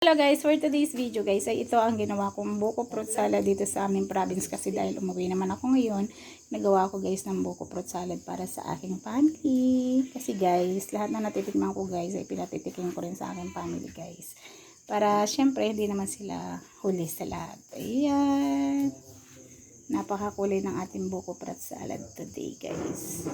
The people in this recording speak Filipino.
Hello guys, for today's video guys ay ito ang ginawa kong buko fruit salad dito sa aming province kasi dahil umuwi naman ako ngayon, nagawa ko guys ng buko fruit salad para sa aking family. Kasi guys, lahat na natitikman ko guys ay pinatitikin ko rin sa aking family guys. Para syempre hindi naman sila huli sa lahat. Ayan. Napakakulay ng ating buko fruit salad today guys.